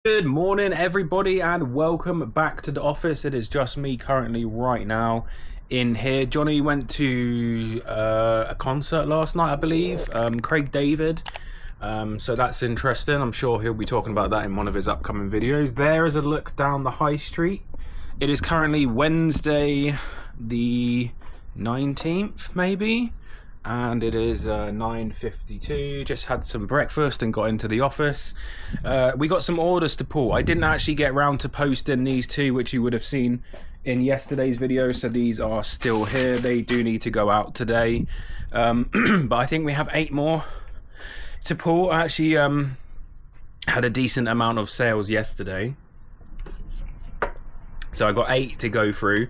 Good morning everybody and welcome back to the office. It is just me currently right now in here. Johnny went to a concert last night, I believe, Craig David, so that's interesting. I'm sure he'll be talking about that in one of his upcoming videos. There is a look down the high street. It is currently Wednesday the 19th maybe, and it is 9:52. Just had some breakfast and got into the office. We got some orders to pull. I didn't actually get round to posting these two, which you would have seen in yesterday's video, so these are still here. They do need to go out today, but I think we have 8 more to pull. I actually had a decent amount of sales yesterday, so I got 8 to go through.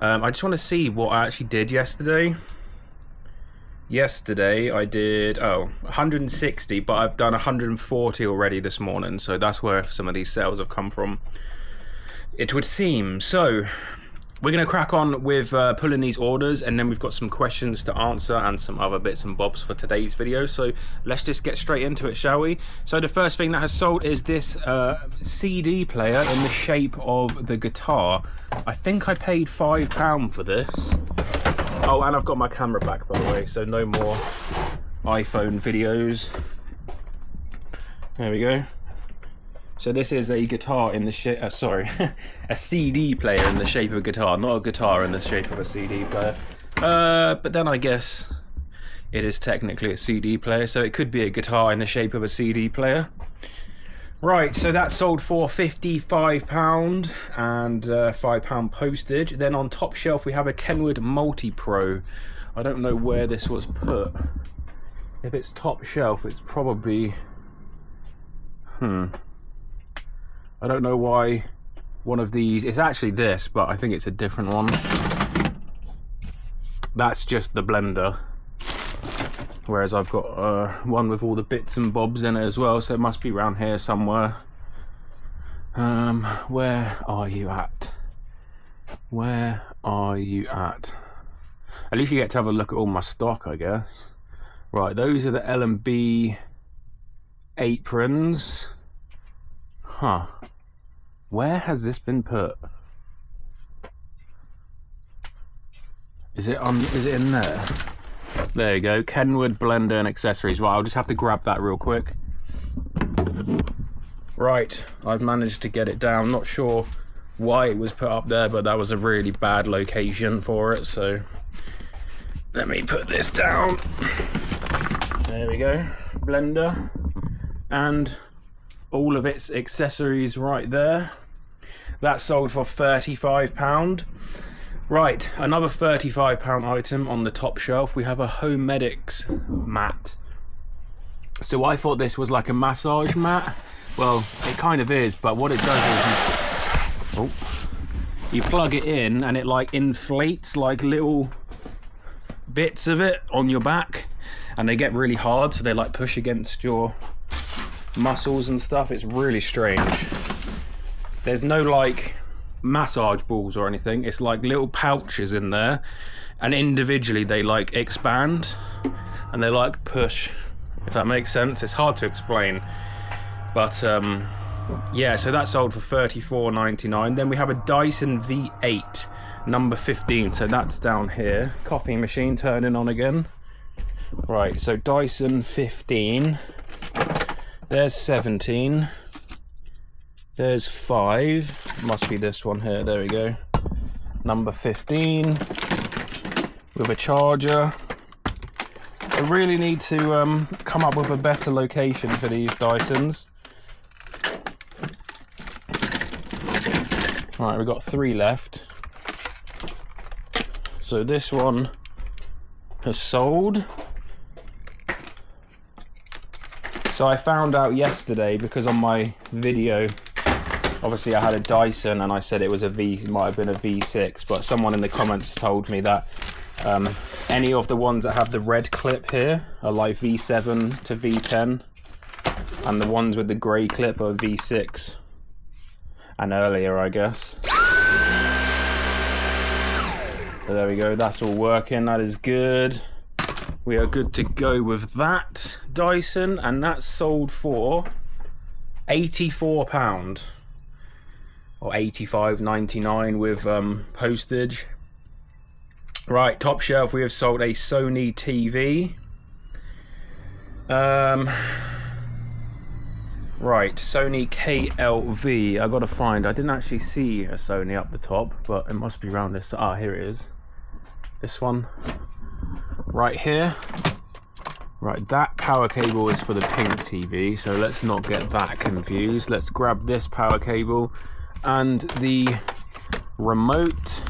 I just want to see what I actually did yesterday. Yesterday I did 160, but I've done 140 already this morning, so that's where some of these sales have come from, it would seem. So we're going to crack on with pulling these orders, and then we've got some questions to answer and some other bits and bobs for today's video. So let's just get straight into it, shall we? So the first thing that has sold is this CD player in the shape of the guitar. I think I paid £5 for this. Oh, and I've got my camera back, by the way, so no more iPhone videos. There we go. So this is a guitar in the shape, a CD player in the shape of a guitar, not a guitar in the shape of a CD player. But then I guess it is technically a CD player, so it could be a guitar in the shape of a CD player. Right, so that sold for £55 and £5 postage. Then on top shelf we have a Kenwood Multi-Pro. I don't know where this was put. If it's top shelf, it's probably... I don't know why one of these... It's actually this, but I think it's a different one. That's just the blender. Whereas I've got one with all the bits and bobs in it as well, so it must be around here somewhere. Where are you at? Where are you at? At least you get to have a look at all my stock, I guess. Right, those are the L&B aprons. Huh. Where has this been put? Is it in there? There you go, Kenwood blender and accessories. Right, I'll just have to grab that real quick. Right, I've managed to get it down. Not sure why it was put up there, but that was a really bad location for it, so let me put this down. There we go, blender and all of its accessories right there. That sold for £35. Right, another £35 item on the top shelf. We have a Homedics mat. So I thought this was like a massage mat. Well, it kind of is, but what it does is you plug it in and it like inflates like little bits of it on your back, and they get really hard, so they like push against your muscles and stuff. It's really strange. There's no like massage balls or anything. It's like little pouches in there, and individually they like expand and they like push, if that makes sense. It's hard to explain, but yeah, so that sold for $34.99. Then we have a Dyson V8 number 15, so that's down here. Coffee machine turning on again. Right, so Dyson 15, there's 17, there's 5, must be this one here, there we go. Number 15, with a charger. I really need to come up with a better location for these Dysons. Right, we've got 3 left. So this one has sold. So I found out yesterday, because on my video, obviously I had a Dyson and I said it was it might have been a V6, but someone in the comments told me that any of the ones that have the red clip here are like V7 to V10, and the ones with the grey clip are V6 and earlier, I guess. So there we go, that's all working, that is good. We are good to go with that Dyson, and that sold for £84 or £85.99 with postage. Right, top shelf, we have sold a Sony TV. Right, Sony KLV. I gotta find, I didn't actually see a Sony up the top, but it must be around this. Ah, here it is. This one right here. Right, that power cable is for the pink TV, so let's not get that confused. Let's grab this power cable and the remote.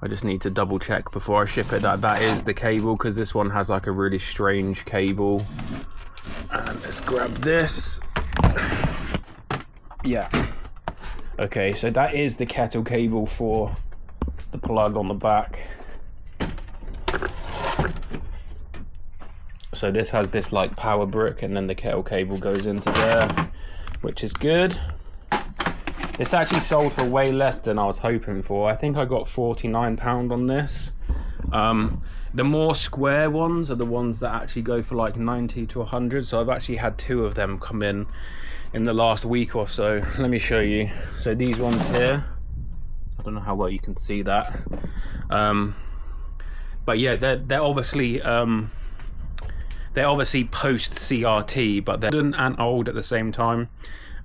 I just need to double check before I ship it that that is the cable, because this one has like a really strange cable. And let's grab this. Yeah. Okay, so that is the kettle cable for the plug on the back. So this has this like power brick, and then the kettle cable goes into there, which is good. It's actually sold for way less than I was hoping for. I think I got £49 on this. The more square ones are the ones that actually go for like 90 to 100. So I've actually had 2 of them come in the last week or so. Let me show you. So these ones here, I don't know how well you can see that. But yeah, they're obviously post CRT, but they're modern and old at the same time.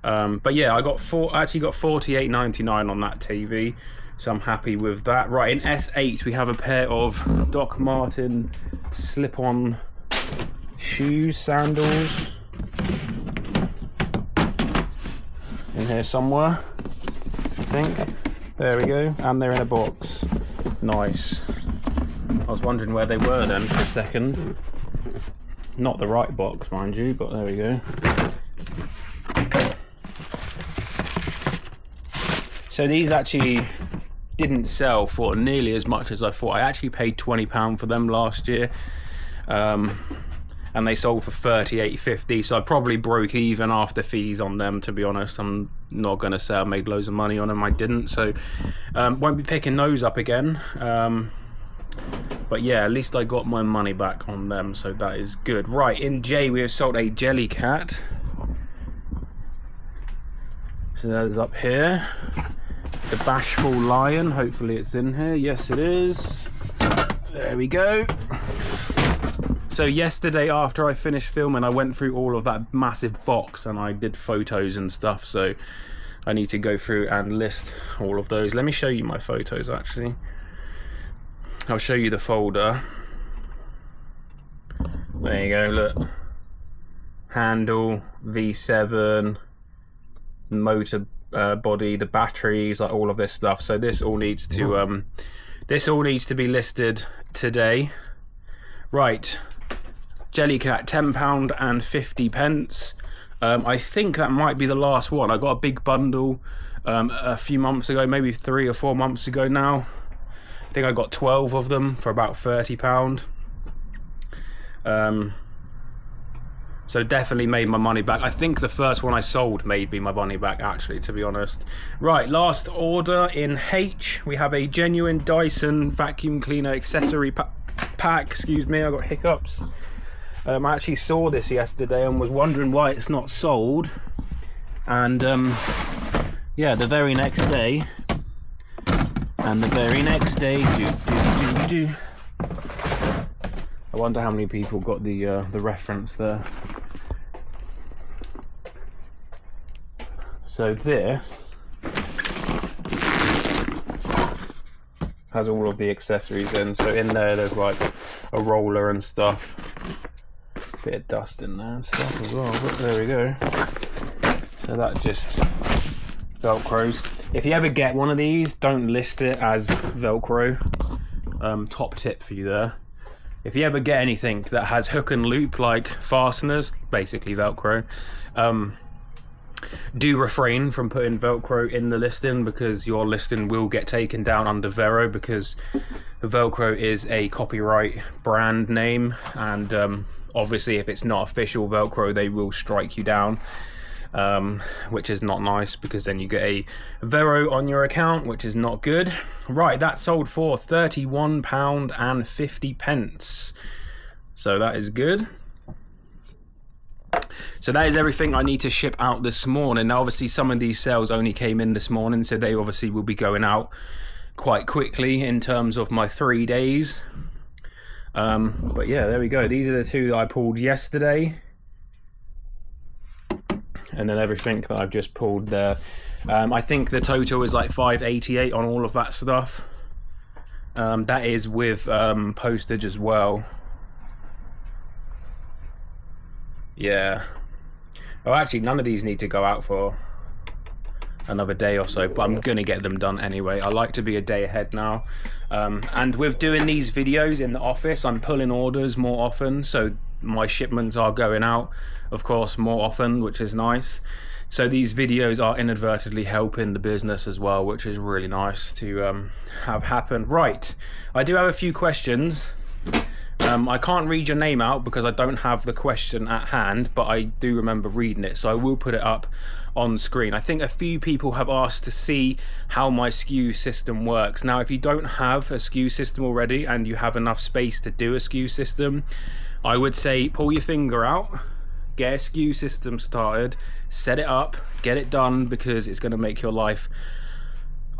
But yeah, I actually got £48.99 on that TV. So I'm happy with that. Right, in S8 we have a pair of Doc Marten slip-on shoes, sandals. In here somewhere, I think. There we go, and they're in a box. Nice. I was wondering where they were then for a second. Not the right box, mind you, but there we go. So these actually didn't sell for nearly as much as I thought. I actually paid £20 for them last year, and they sold for $38.50. So I probably broke even after fees on them, to be honest. I'm not going to say I made loads of money on them. I didn't. So won't be picking those up again. But yeah, at least I got my money back on them, so that is good. Right, in J we have sold a Jellycat. So that is up here. The Bashful Lion, hopefully it's in here. Yes, it is. There we go. So yesterday after I finished filming, I went through all of that massive box and I did photos and stuff, so I need to go through and list all of those. Let me show you my photos actually. I'll show you the folder. There you go, look. Handle, V7, motor body, the batteries, like all of this stuff. So this all needs to be listed today. Right, Jellycat, £10.50. I think that might be the last one. I got a big bundle a few months ago, maybe 3 or 4 months ago now. I think I got 12 of them for about £30. So definitely made my money back. I think the first one I sold made me my money back, actually, to be honest. Right, last order in H. We have a genuine Dyson vacuum cleaner accessory pack. Excuse me, I got hiccups. I actually saw this yesterday and was wondering why it's not sold. And yeah, the very next day. And the very next day, I wonder how many people got the reference there. So this has all of the accessories in. So in there's like a roller and stuff. Bit of dust in there and stuff as well. But there we go. So that just Velcros. If you ever get one of these, don't list it as Velcro. Top tip for you there. If you ever get anything that has hook and loop like fasteners, basically Velcro, do refrain from putting Velcro in the listing, because your listing will get taken down under Vero, because Velcro is a copyright brand name, and obviously if it's not official Velcro, they will strike you down. Which is not nice, because then you get a Vero on your account, which is not good. Right, that sold for £31.50. So that is good. So that is everything I need to ship out this morning. Now obviously some of these sales only came in this morning, so they obviously will be going out quite quickly in terms of my 3 days. But yeah, there we go. These are the two that I pulled yesterday, and then everything that I've just pulled there. I think the total is like $588 on all of that stuff. That is with postage as well. Yeah. Oh, actually, none of these need to go out for another day or so, but I'm gonna get them done anyway. I like to be a day ahead now. And with doing these videos in the office, I'm pulling orders more often, so my shipments are going out, of course, more often, which is nice. So these videos are inadvertently helping the business as well, which is really nice to have happen. Right, I do have a few questions. I can't read your name out because I don't have the question at hand, but I do remember reading it, so I will put it up on screen. I think a few people have asked to see how my SKU system works. Now, if you don't have a SKU system already and you have enough space to do a SKU system, I would say pull your finger out, get a SKU system started, set it up, get it done, because it's going to make your life,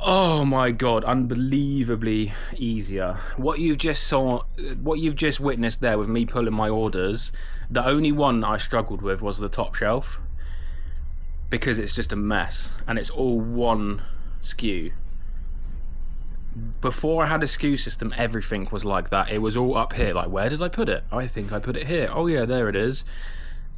oh my god, unbelievably easier. What you've just witnessed there with me pulling my orders, the only one I struggled with was the top shelf, because it's just a mess and it's all one SKU. Before I had a SKU system, everything was like that. It was all up here, like, where did I put it? I think I put it here. Oh yeah, there it is.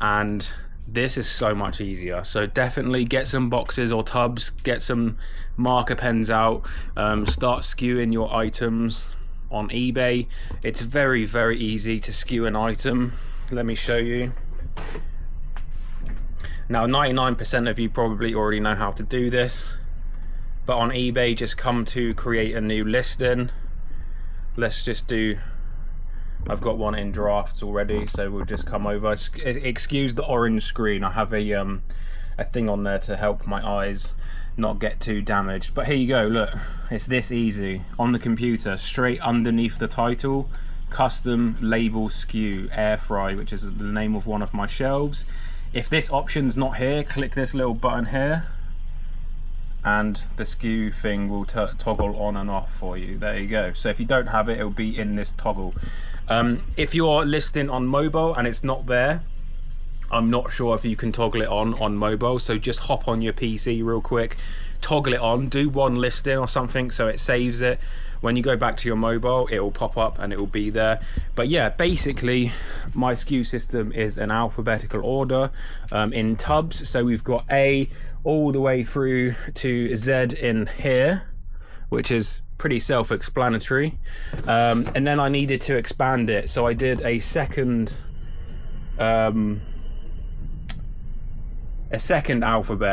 And this is so much easier. So definitely get some boxes or tubs, get some marker pens out, start skewing your items on eBay. It's very, very easy to skew an item. Let me show you. Now 99% of you probably already know how to do this, but on eBay, just come to create a new listing. Let's just do, I've got one in drafts already, so we'll just come over. Excuse the orange screen, I have a thing on there to help my eyes not get too damaged. But here you go, look, it's this easy. On the computer, straight underneath the title, custom label SKU air fry, which is the name of one of my shelves. If this option's not here, click this little button here, and the SKU thing will toggle on and off for you. There you go. So if you don't have it, it'll be in this toggle. If you're listing on mobile and it's not there, I'm not sure if you can toggle it on mobile, so just hop on your PC real quick, toggle it on, do one listing or something so it saves it. When you go back to your mobile, it will pop up and it will be there. But yeah, basically my SKU system is an alphabetical order in tubs. So we've got A all the way through to Z in here, which is pretty self-explanatory. And then I needed to expand it, so I did a second alphabet.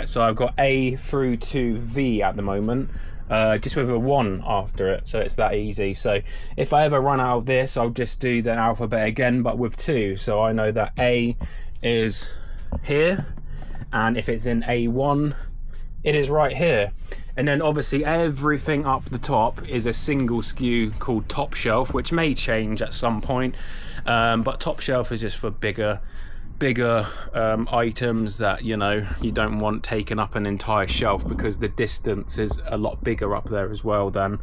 So I've got A through to V at the moment, just with a 1 after it, so it's that easy. So if I ever run out of this, I'll just do the alphabet again, but with 2, so I know that A is here, and if it's in A1, it is right here. And then obviously everything up the top is a single SKU called top shelf, which may change at some point, but top shelf is just for bigger items that, you know, you don't want taking up an entire shelf, because the distance is a lot bigger up there as well than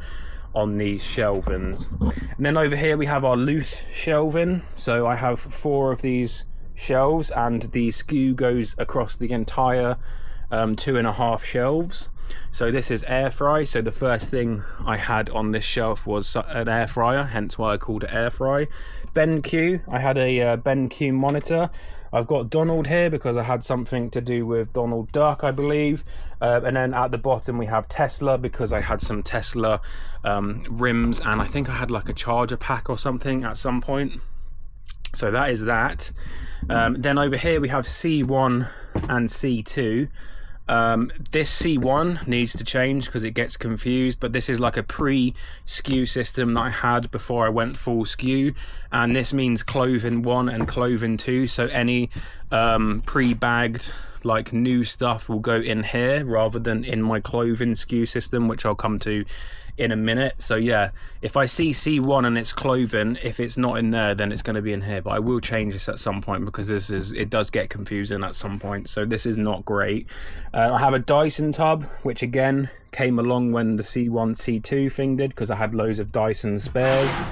on these shelvings. And then over here we have our loose shelving. So I have 4 of these shelves, and the SKU goes across the entire 2.5 shelves. So this is air fry. So the first thing I had on this shelf was an air fryer, hence why I called it air fry. BenQ, I had a BenQ monitor. I've got Donald here because I had something to do with Donald Duck, I believe. And then at the bottom we have Tesla, because I had some Tesla rims, and I think I had like a charger pack or something at some point. So that is that. Then over here we have C1 and C2. This C1 needs to change because it gets confused, but this is like a pre-SKU system that I had before I went full SKU, and this means clothing 1 and clothing 2. So any pre-bagged like new stuff will go in here rather than in my clothing SKU system, which I'll come to in a minute. So yeah, if I see C1 and it's clothing, if it's not in there, then it's going to be in here. But I will change this at some point because it does get confusing at some point, so this is not great. I have a Dyson tub, which again came along when the C1 C2 thing did, because I had loads of Dyson spares.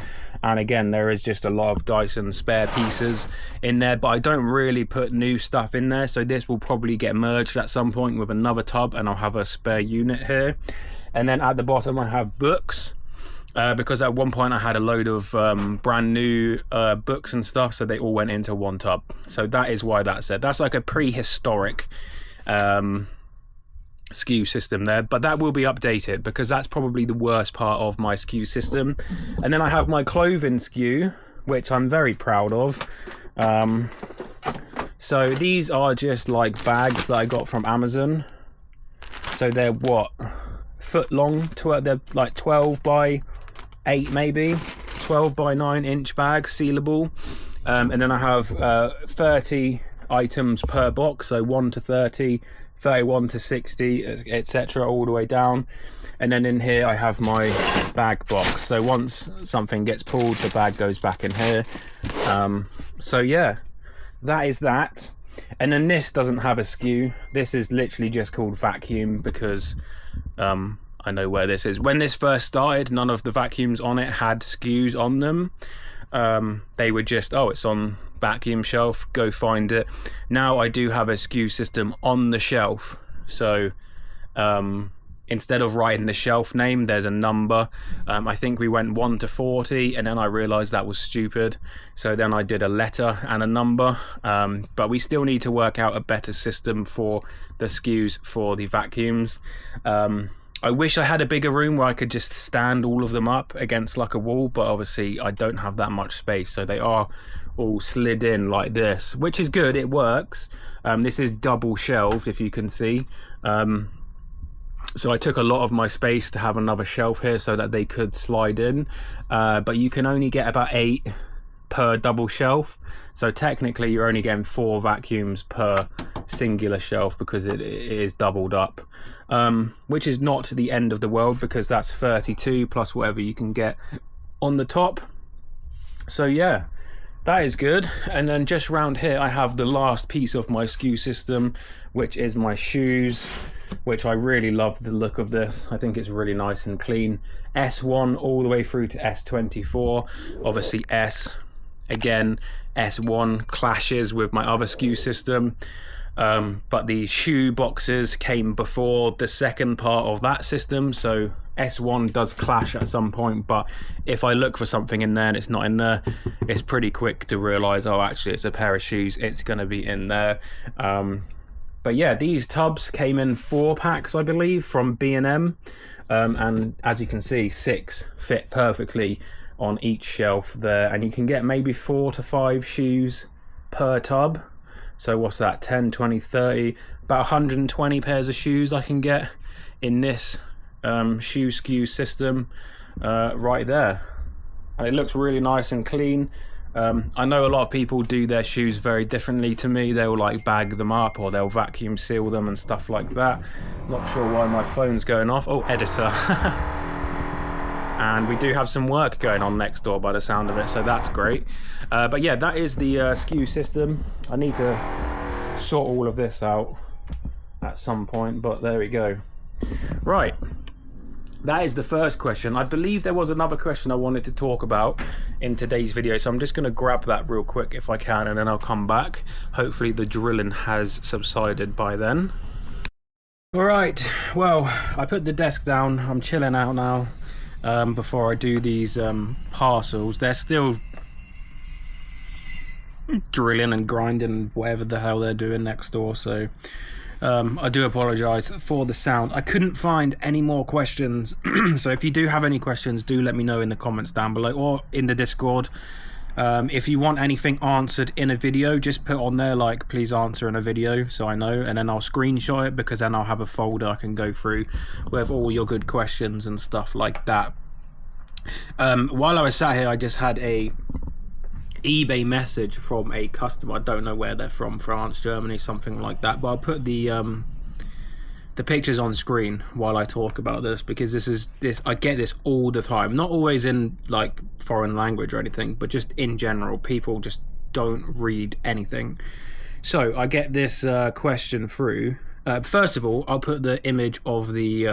And again, there is just a lot of Dyson spare pieces in there, but I don't really put new stuff in there, so this will probably get merged at some point with another tub, and I'll have a spare unit here. And then at the bottom I have books, because at one point I had a load of brand new books and stuff, so they all went into one tub. So that is why that's there. That's like a prehistoric SKU system there, but that will be updated because that's probably the worst part of my SKU system. And then I have my clothing SKU, which I'm very proud of. So these are just like bags that I got from Amazon. So they're what, foot long, they're like 12 by 8 maybe, 12 by 9 inch bag, sealable. And then I have 30 items per box, so 1 to 30, 31 to 60, etc., all the way down. And then in here I have my bag box, so once something gets pulled, the bag goes back in here. So yeah, that is that. And then this doesn't have a SKU. This is literally just called vacuum because I know where this is. When this first started, none of the vacuums on it had SKUs on them. They were just, oh, it's on vacuum shelf, go find it. Now I do have a SKU system on the shelf, so instead of writing the shelf name, there's a number. I think we went 1 to 40, and then I realized that was stupid, so then I did a letter and a number. But we still need to work out a better system for the SKUs for the vacuums. I wish I had a bigger room where I could just stand all of them up against like a wall, but obviously I don't have that much space, so they are all slid in like this, which is good, it works. This is double shelved, if you can see. So I took a lot of my space to have another shelf here so that they could slide in, but you can only get about 8 per double shelf, so technically you're only getting 4 vacuums per singular shelf because it is doubled up, which is not the end of the world because that's 32 plus whatever you can get on the top. So yeah, that is good. And then just round here I have the last piece of my SKU system, which is my shoes, which I really love the look of this. I think it's really nice and clean. S1 all the way through to S24. Obviously S, again, S1 clashes with my other SKU system. But the shoe boxes came before the second part of that system, so S1 does clash at some point, but if I look for something in there and it's not in there, it's pretty quick to realize, oh, actually it's a pair of shoes, it's going to be in there. But yeah, these tubs came in 4 packs, I believe, from B&M, and as you can see, 6 fit perfectly on each shelf there, and you can get maybe 4 to 5 shoes per tub. So what's that, 10, 20, 30, about 120 pairs of shoes I can get in this shoe SKU system right there. And it looks really nice and clean. I know a lot of people do their shoes very differently to me. They'll like bag them up or they'll vacuum seal them and stuff like that. Not sure why my phone's going off. Oh, editor. And we do have some work going on next door by the sound of it, so that's great. But yeah, that is the SKU system. I need to sort all of this out at some point, but there we go. Right, that is the first question. I believe there was another question I wanted to talk about in today's video, so I'm just going to grab that real quick if I can, and then I'll come back. Hopefully the drilling has subsided by then. Alright, well, I put the desk down. I'm chilling out now. Before I do these parcels, they're still drilling and grinding whatever the hell they're doing next door, so I do apologize for the sound. I couldn't find any more questions so if you do have any questions, do let me know in the comments down below or in the Discord. If you want anything answered in a video, just put on there like please answer in a video so I know, and then I'll screenshot it because then I'll have a folder I can go through with all your good questions and stuff like that. While I was sat here, I just had a eBay message from a customer. I don't know where they're from, France, Germany, something like that, but I'll put the pictures on screen while I talk about this, because this I get this all the time, not always in like foreign language or anything, but just in general, people just don't read anything. So I get this question through. First of all, I'll put the image of the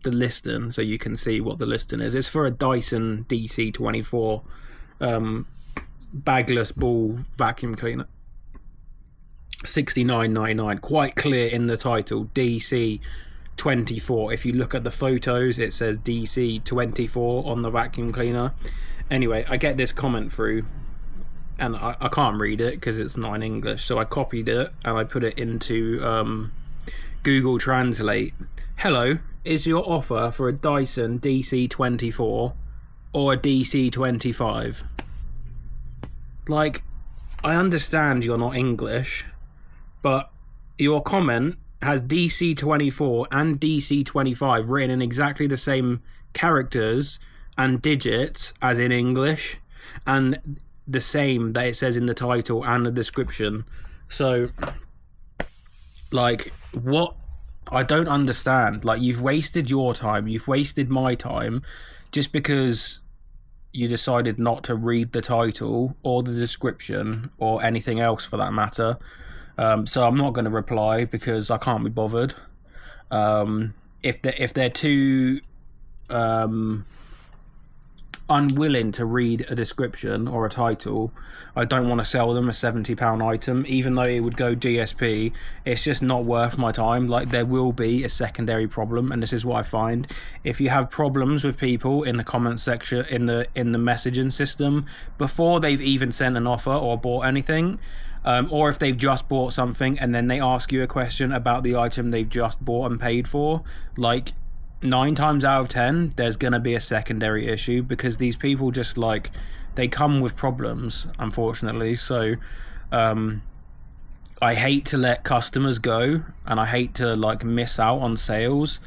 listing so you can see what the listing is. It's for a Dyson DC24 bagless ball vacuum cleaner, $69.99. Quite clear in the title, DC24. If you look at the photos, it says DC24 on the vacuum cleaner. Anyway, I get this comment through, and I can't read it because it's not in English, so I copied it and I put it into Google Translate. Hello, is your offer for a Dyson DC24 or a DC25? Like, I understand you're not English, but your comment has DC24 and DC25 written in exactly the same characters and digits as in English, and the same that it says in the title and the description. So, like, what? I don't understand. Like, you've wasted your time, you've wasted my time, just because you decided not to read the title or the description or anything else for that matter. So I'm not going to reply because I can't be bothered. If they're too unwilling to read a description or a title, I don't want to sell them a £70 item, even though it would go GSP. It's just not worth my time. Like, there will be a secondary problem, and this is what I find. If you have problems with people in the comment section, in the messaging system, before they've even sent an offer or bought anything, or if they've just bought something and then they ask you a question about the item they've just bought and paid for, like, 9 times out of 10 there's gonna be a secondary issue, because these people just, like, they come with problems, unfortunately. So I hate to let customers go, and I hate to, like, miss out on sales,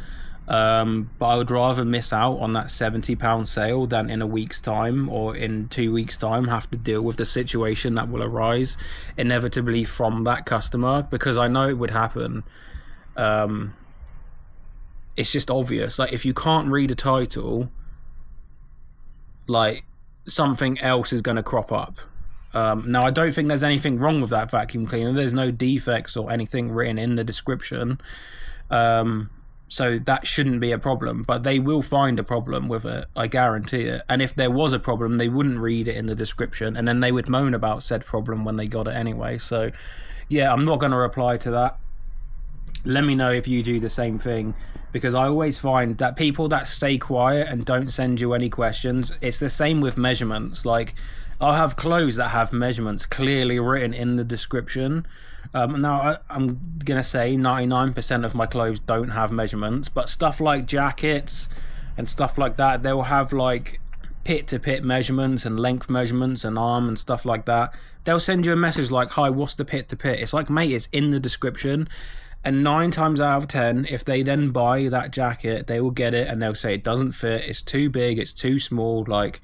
but I would rather miss out on that £70 sale than in a week's time or in 2 weeks' time have to deal with the situation that will arise inevitably from that customer, because I know it would happen. It's just obvious. Like, if you can't read a title, like, something else is going to crop up. Now, I don't think there's anything wrong with that vacuum cleaner. There's no defects or anything written in the description. So that shouldn't be a problem, but they will find a problem with it. I guarantee it. And if there was a problem, they wouldn't read it in the description, and then they would moan about said problem when they got it anyway. So yeah, I'm not going to reply to that. Let me know if you do the same thing, because I always find that people that stay quiet and don't send you any questions, it's the same with measurements. Like, I'll have clothes that have measurements clearly written in the description. Now, I'm going to say 99% of my clothes don't have measurements, but stuff like jackets and stuff like that, they'll have, like, pit-to-pit measurements and length measurements and arm and stuff like that. They'll send you a message like, hi, what's the pit-to-pit? It's like, mate, it's in the description. And 9 times out of 10, if they then buy that jacket, they will get it and they'll say it doesn't fit, it's too big, it's too small. Like,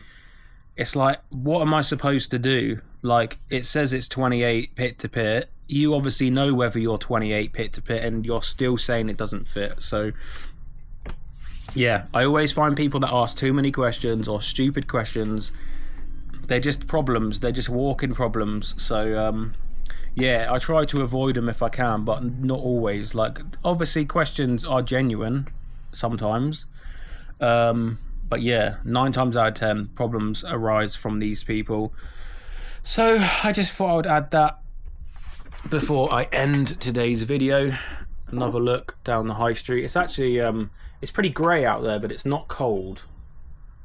it's like, what am I supposed to do? Like, it says it's 28 pit to pit. You obviously know whether you're 28 pit to pit, and you're still saying it doesn't fit. So yeah, I always find people that ask too many questions or stupid questions, they're just problems. They're just walking problems. So yeah, I try to avoid them if I can, but not always. Like, obviously questions are genuine sometimes, but yeah, 9 times out of 10 problems arise from these people. So I just thought I would add that before I end today's video. Another look down the high street. It's actually it's pretty grey out there, but it's not cold.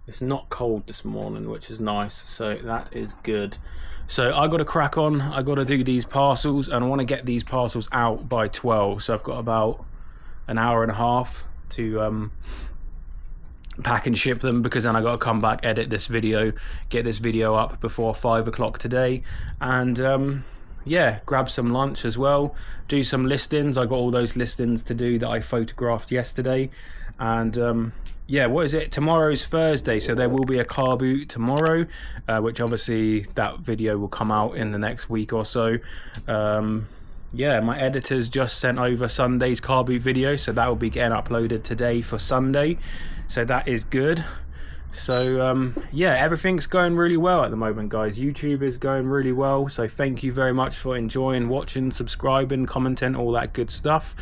It's not cold this morning, which is nice, so that is good. So I got to crack on. I got to do these parcels, and I want to get these parcels out by 12. So I've got about an hour and a half to pack and ship them, because then I got to come back, edit this video, get this video up before 5 o'clock today, and yeah, grab some lunch as well, do some listings. I got all those listings to do that I photographed yesterday. And yeah, what is it? Tomorrow's Thursday, so there will be a car boot tomorrow, which obviously that video will come out in the next week or so. Yeah, my editors just sent over Sunday's car boot video, so that will be getting uploaded today for Sunday, so that is good. So yeah, everything's going really well at the moment, guys. YouTube is going really well, so thank you very much for enjoying, watching, subscribing, commenting, all that good stuff.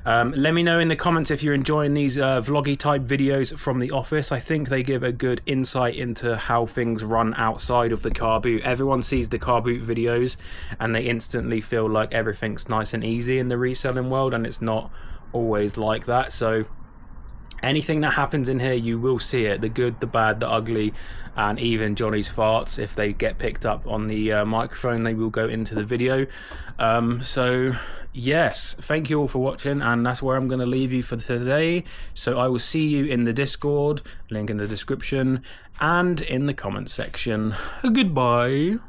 Let me know in the comments if you're enjoying these vloggy type videos from the office. I think they give a good insight into how things run outside of the car boot. Everyone sees the car boot videos and they instantly feel like everything's nice and easy in the reselling world, and it's not always like that. So anything that happens in here, you will see it, the good, the bad, the ugly, and even Johnny's farts. If they get picked up on the microphone, they will go into the video. So yes, thank you all for watching, and that's where I'm going to leave you for today. So I will see you in the Discord, link in the description, and in the comment section. Goodbye.